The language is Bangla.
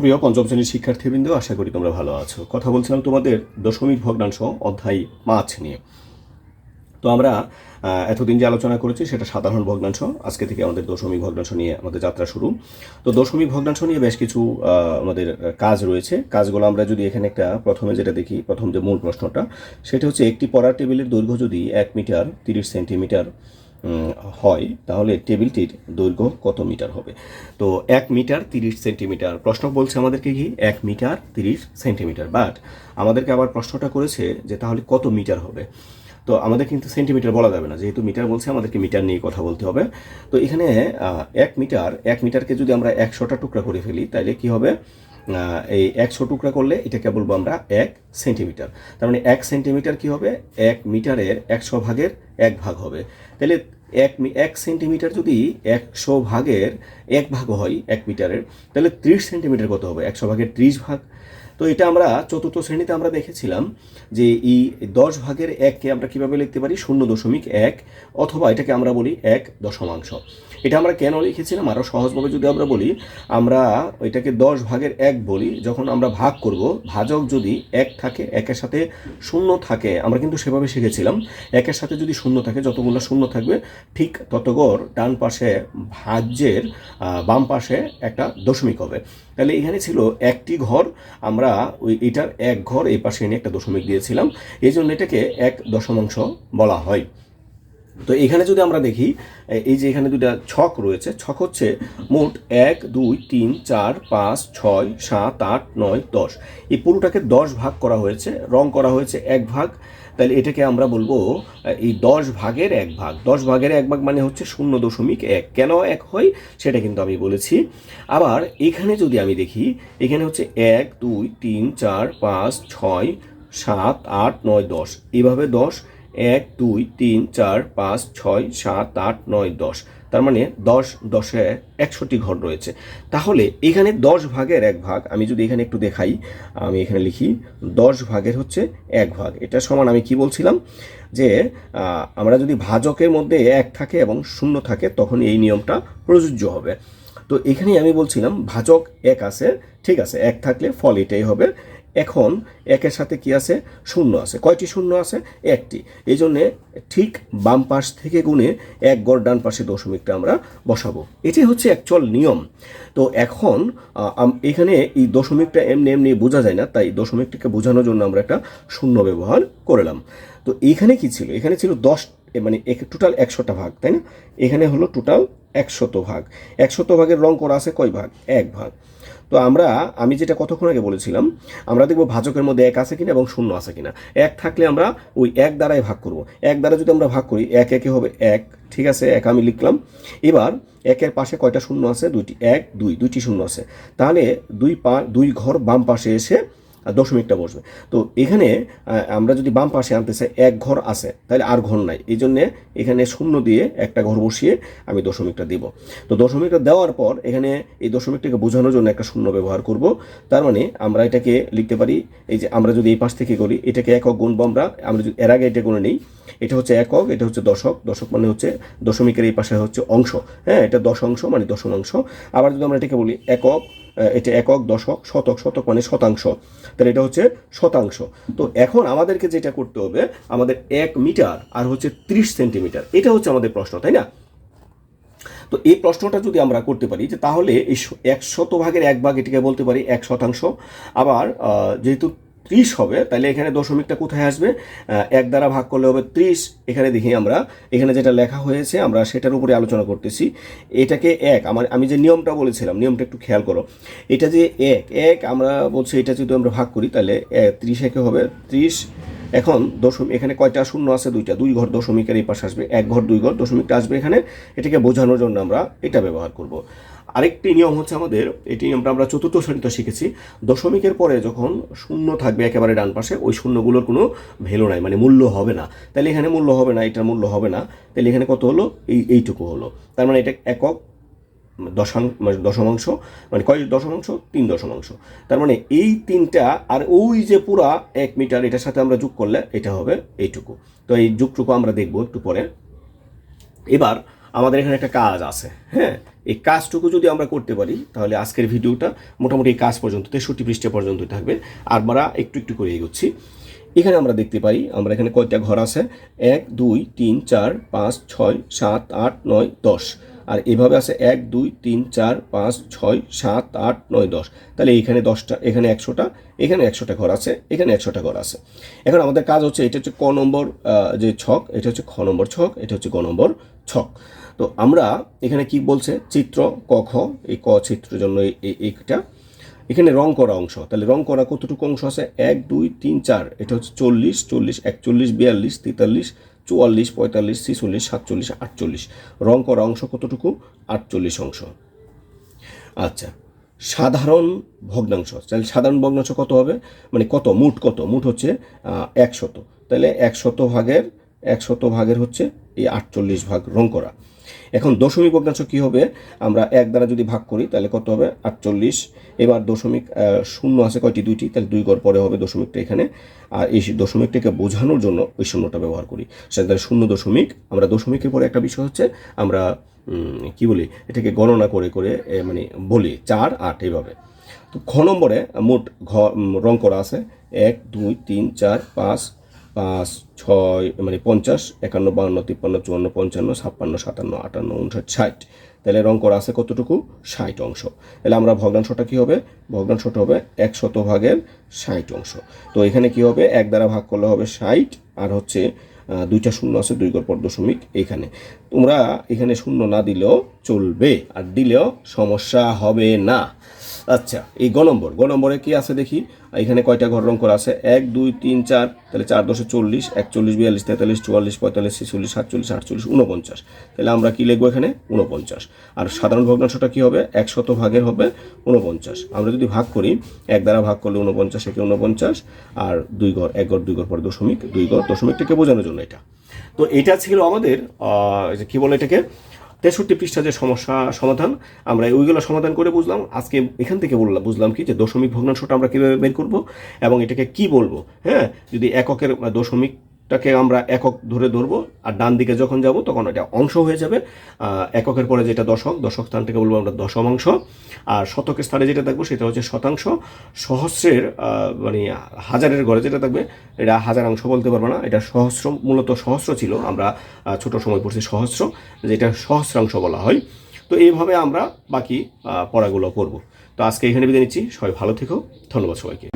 সুপ্রিয় পঞ্চম শ্রেণীর শিক্ষার্থীবৃন্দ, আশা করি তোমরা ভালো আছো। কথা বলছিলাম তোমাদের দশমিক ভগ্নাংশ অধ্যায় 5 নিয়ে। তো আমরা এতদিন যে আলোচনা করেছি সেটা সাধারণ ভগ্নাংশ। আজকে থেকে আমাদের দশমিক ভগ্নাংশ নিয়ে আমাদের যাত্রা শুরু। তো দশমিক ভগ্নাংশ নিয়ে বেশ কিছু আমাদের কাজ রয়েছে। কাজগুলো আমরা যদি এখানে একটা প্রথমে যেটা দেখি, প্রথম যে মূল প্রশ্নটা সেটা হচ্ছে একটি পড়ার টেবিলের দৈর্ঘ্য যদি 1 মিটার 30 সেন্টিমিটার হয় তাহলে টেবিলটির দৈর্ঘ্য কত মিটার হবে। তো 1 মিটার 30 সেন্টিমিটার প্রশ্ন বলছে আমাদেরকে কি 1 মিটার 30 সেন্টিমিটার, বাট আমাদেরকে আবার প্রশ্নটা করেছে যে তাহলে কত মিটার হবে। তো আমাদের কিন্তু সেন্টিমিটার বলা যাবে না, যেহেতু মিটার বলছে আমাদেরকে মিটার নিয়ে কথা বলতে হবে। তো এখানে 1 মিটারকে যদি আমরা 100টা টুকরা করে ফেলি তাহলে কি হবে, এই 100 টুকরা করলে এটাকে বলবো আমরা 1 সেন্টিমিটার। তার মানে 1 সেন্টিমিটার কি হবে, 1 মিটারের 100 ভাগের 1 ভাগ হবে। তাহলে 1 সেন্টিমিটার যদি 100 ভাগের 1 ভাগ হয় 1 মিটারের, তাহলে 30 সেন্টিমিটার কত হবে, 100 ভাগের 30 ভাগ। তো এটা আমরা চতুর্থ শ্রেণীতে আমরা দেখেছিলাম যে এই 10 ভাগের 1কে আমরা কীভাবে লিখতে পারি, 0.1, অথবা এটাকে আমরা বলি 1 দশমাংশ। এটা আমরা কেন লিখেছিলাম, আরও সহজভাবে যদি আমরা বলি, আমরা এটাকে 10 ভাগের 1 বলি যখন আমরা ভাগ করব, ভাজক যদি 1 থাকে, 1-এর সাথে 0 থাকে, আমরা কিন্তু সেভাবে শিখেছিলাম 1-এর সাথে যদি 0 থাকে, যতগুলো 0 থাকবে ঠিক ততগড় ডান পাশে ভাজ্যের বাম পাশে একটা দশমিক হবে। তাহলে এখানে ছিল একটি ঘর, আমরা এটার 1 ঘর এই পাশে এনে একটা দশমিক দিয়েছিলাম, এই জন্য এটাকে 1 দশমাংশ বলা হয়। তো এখানে যদি আমরা দেখি, এই যে এখানে দুটা ছক রয়েছে, ছক হচ্ছে মোট 1 2 3 4 5 6 7 8 9 10, এই পুরোটাকে 10 ভাগ করা হয়েছে, রং করা হয়েছে 1 ভাগ। তাহলে এটাকে আমরা বলবো এই 10 ভাগের 1 ভাগ। 10 ভাগের 1 ভাগ মানে হচ্ছে 0.1। কেন 1 হয় সেটা কিন্তু আমি বলেছি। আবার এখানে যদি আমি দেখি, এখানে হচ্ছে 1 2 3 4 5 6 7 8 9 10, এইভাবে 10 1 2 3 4 5 6 7 8 9 10, তার মানে 10 10-এ 100টি ঘর রয়েছে। তাহলে এখানে 10 ভাগের 1 ভাগ আমি যদি এখানে একটু দেখাই, আমি এখানে লিখি 10 ভাগের হচ্ছে 1 ভাগ। এটা সমান আমি কি বলছিলাম যে আমরা যদি ভাজকের মধ্যে 1 থাকে এবং 0 থাকে তখন এই নিয়মটা প্রযোজ্য হবে। তো এখানেই আমি বলছিলাম ভাজক 1 আছে, ঠিক আছে, 1 থাকলে ফল এটাই হবে। এখন 1-এর সাথে কি আছে, 0 আছে। কয়টি 0 আছে, 1টি। এই জন্যে ঠিক বাম পাশ থেকে গুণে 1 গড় ডান পাশে দশমিকটা আমরা বসাবো। এটাই হচ্ছে অ্যাকচুয়াল নিয়ম। তো এখন এখানে এই দশমিকটা এমনি এমনি বোঝা যায় না, তাই দশমিকটাকে বোঝানোর জন্য আমরা একটা 0 ব্যবহার করলাম। তো এখানে কি ছিল, এখানে ছিল 10, মানে টোটাল 100টা ভাগ, তাই না। এখানে হলো টোটাল 100 ভাগ। 100 ভাগের রং করা আছে কয় ভাগ, 1 ভাগ। তো আমি যেটা কতক্ষণ আগে বলেছিলাম, আমরা দেখবো ভাজকের মধ্যে 1 আছে কিনা এবং 0 আছে কিনা। 1 থাকলে আমরা ওই 1 দ্বারাই ভাগ করব। 1 দ্বারা যদি আমরা ভাগ করি 1 1 হবে 1, ঠিক আছে, 1 আমি লিখলাম। এবার 1-এর পাশে কয়টা 0 আছে, 2টি, 1 2 2টি 0 আছে। তাহলে 2 ঘর বাম পাশে এসে দশমিকটা বসবে। তো এখানে আমরা যদি বাম পাশে আনতে চাই 1 ঘর আছে, তাহলে আর ঘর নাই, এই জন্যে এখানে 0 দিয়ে একটা ঘর বসিয়ে আমি দশমিকটা দিব। তো দশমিকটা দেওয়ার পর এখানে এই দশমিকটাকে বোঝানোর জন্য একটা 0 ব্যবহার করব। তার মানে আমরা এটাকে লিখতে পারি, এই যে আমরা যদি এই পাশ থেকে করি, এটাকে একক গুণবো আমরা যদি এর আগে এটা গুণে নিই, এটা হচ্ছে একক, এটা হচ্ছে দশক, দশক মানে হচ্ছে দশমিকের এই পাশে হচ্ছে অংশ, হ্যাঁ, এটা দশাংশ মানে দশমাংশ। আবার যদি আমরা এটাকে বলি একক, এটা একক, দশক, শতক, শতক মানে শতাংশ, তাহলে এটা হচ্ছে শতাংশ। তো এখন আমাদেরকে যেটা করতে হবে, আমাদের 1 মিটার আর হচ্ছে 30 সেন্টিমিটার, এটা হচ্ছে আমাদের প্রশ্ন, তাই না। তো এই প্রশ্নটা যদি আমরা করতে পারি যে তাহলে এই 100 ভাগের 1 ভাগ এটাকে বলতে পারি 1 শতাংশ। আবার যেহেতু 30 হবে, তাহলে এখানে দশমিকটা কোথায় আসবে, 1 দ্বারা ভাগ করলে হবে 30। এখানে দেখি আমরা এখানে যেটা লেখা হয়েছে আমরা সেটার উপরে আলোচনা করতেছি। এটাকে 1, আমি যে নিয়মটা বলেছিলাম, নিয়মটা একটু খেয়াল করো। এটা যে 1 আমরা বলছি, এটা যদি আমরা ভাগ করি তাহলে 30 একে হবে 30। এখন এখানে কয়টা 0 আছে, 2টা, 2 ঘর দশমিকের এই পাশে আসবে, 1 ঘর 2 ঘর দশমিকটা আসবে এখানে। এটাকে বোঝানোর জন্য আমরা এটা ব্যবহার করব। আরেকটি নিয়ম হচ্ছে আমাদের, এটি নিয়মটা আমরা চতুর্থ শ্রেণীতে শিখেছি, দশমিকের পরে যখন 0 থাকবে একেবারে ডান পাশে, ওই শূন্যগুলোর কোনো ভ্যালু নাই, মানে মূল্য হবে না। তাহলে এখানে মূল্য হবে না, এটার মূল্য হবে না। তাহলে এখানে কত হলো, এইটুকু হলো। তার মানে এটা একক, দশমাংশ, মানে কয় দশমাংশ, 3 দশমাংশ। তার মানে এই 3টা আর ওই যে পুরা 1 মিটার, এটার সাথে আমরা যোগ করলে এটা হবে এইটুকু। তো এই যোগটুকু আমরা দেখবো একটু পরে। এবার আমাদের এখানে একটা কাজ আছে, হ্যাঁ, এই কাজটুকু যদি আমরা করতে পারি তাহলে আজকের ভিডিওটা মোটামুটি এই কাজ পর্যন্ত 63 পৃষ্ঠা পর্যন্ত থাকবে। আর আমরা একটু একটু করে এগোচ্ছি। এখানে আমরা দেখতে পারি আমরা এখানে কয়টা ঘর আছে, 1 2 3 4 5 6 7 8 9 10, আর এভাবে আছে 1 2 3 4 5 6 7 8 9 10। তাহলে এখানে 10টা, এখানে 100টা, এখানে 100টা ঘর আছে, এখানে 100টা ঘর আছে। এখন আমাদের কাজ হচ্ছে, এটা হচ্ছে ক নম্বর যে ছক, এটা হচ্ছে খ নম্বর ছক, এটা হচ্ছে গ নম্বর ছক। তো আমরা এখানে কি বলছে, চিত্র ক খ, এই ক চিত্রের জন্য এইটা এখানে রং করা অংশ। তাহলে রং করা কতটুকু অংশ আছে, 1 2 3 4, এটা হচ্ছে 40 40 41 42 43 44 45 46 47 48। রং করা অংশ কতটুকু, 48 অংশ। আচ্ছা, সাধারণ ভগ্নাংশ, তাহলে সাধারণ ভগ্নাংশ কত হবে, মানে কত, মুঠ হচ্ছে 100। তাহলে 100 ভাগের হচ্ছে এই 48 ভাগ রং করা। এখন দশমিক ভগ্নাংশ কি হবে, আমরা 1 দ্বারা যদি ভাগ করি তাহলে কত হবে, 48। এবার দশমিক শূন্য আছে কয়টি, 2টি, তাহলে 2 ঘর পরে হবে দশমিকটা এখানে। আর এই দশমিকটাকে বোঝানোর জন্য ওই শূন্যটা ব্যবহার করি, সেটা 0 আমরা দশমিকের পরে একটা বিষয় হচ্ছে আমরা কি বলি, এটাকে গণনা করে করে মানে বলি 4 8 এইভাবে। তো খ নম্বরে মোট রং করা আছে 1 2 3 4 5 5 6 মানে 50 51 52 53 54 55 56 57 58 59 60। তাহলে রং করা আছে কতটুকু, 60 অংশ। তাহলে আমরা ভগ্নাংশটা কি হবে, ভগ্নাংশটা হবে 100 ভাগের 60 অংশ। তো এখানে কি হবে, 1 দ্বারা ভাগ করলে হবে 60, আর হচ্ছে 2টা শূন্য আছে, 2 ঘর পর দশমিক এইখানে। তোমরা এখানে শূন্য না দিলেও চলবে, আর দিলেও সমস্যা হবে না। আচ্ছা, এই গ নম্বরে কি আছে দেখি, এখানে কয়টা ঘর রং করা আছে, 1 2 3 4, তাহলে 4 10 40 41 42 43 44 45 46 47 48 49। তাহলে আমরা কি লিখবো এখানে, 49। আর সাধারণ ভগ্নাংশটা কি হবে, 100 ভাগের হবে 49। আমরা যদি ভাগ করি, 1 দ্বারা ভাগ করলে 49, একে 49, আর 2 ঘর, 1 ঘর 2 ঘর পরে দশমিক, 2 ঘর, দশমিকটাকে বোঝানোর জন্য এটা। তো এটা ছিল আমাদের কি বলে এটাকে 63 পৃষ্ঠা যে সমস্যা সমাধান, আমরা ওইগুলো সমাধান করে বুঝলাম। আজকে এখান থেকে বুঝলাম কি, যে দশমিক ভগ্নাংশটা আমরা কীভাবে বের করব এবং এটাকে কি বলবো। হ্যাঁ, যদি এককের দশমিকটাকে আমরা একক ধরে ধরবো, আর ডান দিকে যখন যাব তখন এটা অংশ হয়ে যাবে। এককের পরে যেটা দশক স্থানটাকে বলবো আমরা দশমাংশ, আর শতকের স্থানে যেটা থাকবো সেটা হচ্ছে শতাংশ। সহস্রের মানে হাজারের ঘরে যেটা থাকবে এটা হাজারাংশ বলতে পারবো না, এটা সহস্র, মূলত সহস্র ছিল, আমরা ছোট সময় পড়ছি সহস্র, যেটা সহস্রাংশ বলা হয়। তো এইভাবে আমরা বাকি পড়াগুলো করব। তো আজকে এখানে বিদায় নিচ্ছি, সবাই ভালো থেকো, ধন্যবাদ সবাইকে।